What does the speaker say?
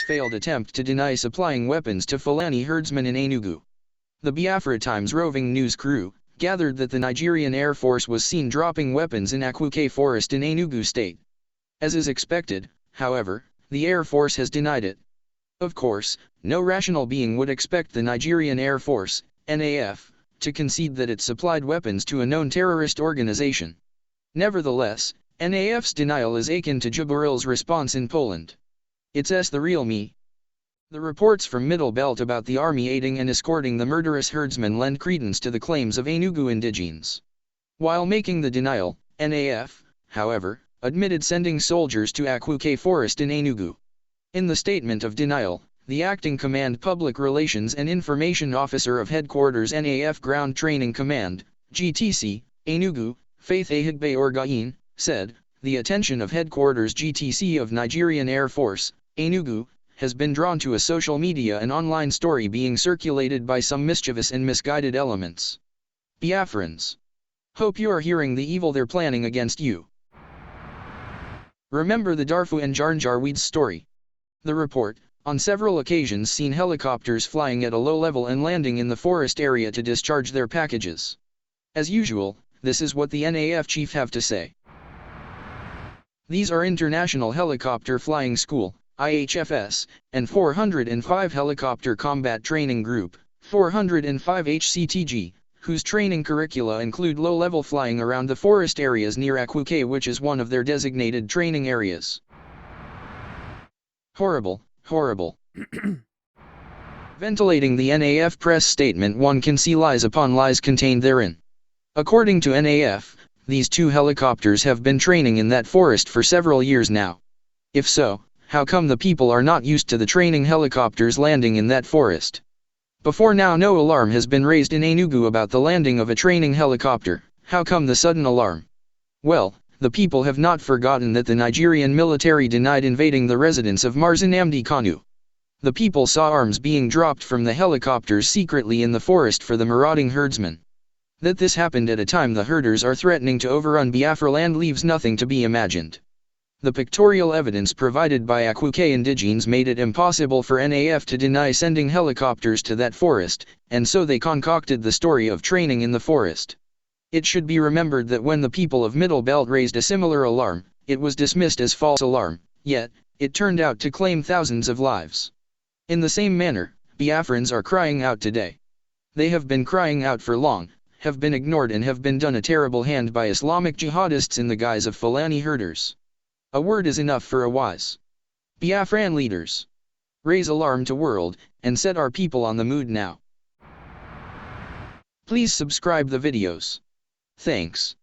failed attempt to deny supplying weapons to Fulani herdsmen in Enugu. The Biafra Times roving news crew gathered that the Nigerian Air Force was seen dropping weapons in Akuke Forest in Enugu State. As is expected, however, the Air Force has denied it. Of course, no rational being would expect the Nigerian Air Force, NAF, to concede that it supplied weapons to a known terrorist organization. Nevertheless, NAF's denial is akin to Jabaril's response in Poland. It's the real me. The reports from Middle Belt about the army aiding and escorting the murderous herdsmen lend credence to the claims of Enugu indigenes. While making the denial, NAF, however, admitted sending soldiers to Akuke Forest in Enugu. In the statement of denial, the Acting Command Public Relations and Information Officer of Headquarters NAF Ground Training Command, GTC, Enugu, Faith Ahigbe Orgain, said, "The attention of Headquarters GTC of Nigerian Air Force, Enugu, has been drawn to a social media and online story being circulated by some mischievous and misguided elements. Biafrans. Hope you are hearing the evil they're planning against you. Remember the Darfu and Jarnjarweed's story. The report, on several occasions seen helicopters flying at a low level and landing in the forest area to discharge their packages. As usual, this is what the NAF chief have to say. These are International Helicopter Flying School, IHFS, and 405 Helicopter Combat Training Group, 405 HCTG, whose training curricula include low-level flying around the forest areas near Akuke, which is one of their designated training areas. Horrible, horrible." Ventilating the NAF press statement, one can see lies upon lies contained therein. According to NAF, these two helicopters have been training in that forest for several years now. If so, how come the people are not used to the training helicopters landing in that forest? Before now no alarm has been raised in Enugu about the landing of a training helicopter. How come the sudden alarm? Well, the people have not forgotten that the Nigerian military denied invading the residence of Marzin Kanu. The people saw arms being dropped from the helicopters secretly in the forest for the marauding herdsmen. That this happened at a time the herders are threatening to overrun Biafra land leaves nothing to be imagined. The pictorial evidence provided by Akuke indigenes made it impossible for NAF to deny sending helicopters to that forest, and so they concocted the story of training in the forest. It should be remembered that when the people of Middle Belt raised a similar alarm, it was dismissed as false alarm, yet, it turned out to claim thousands of lives. In the same manner, Biafrans are crying out today. They have been crying out for long, have been ignored and have been done a terrible hand by Islamic jihadists in the guise of Fulani herders. A word is enough for a wise. Biafran leaders. Raise alarm to world, and set our people on the mood now. Please subscribe the videos. Thanks.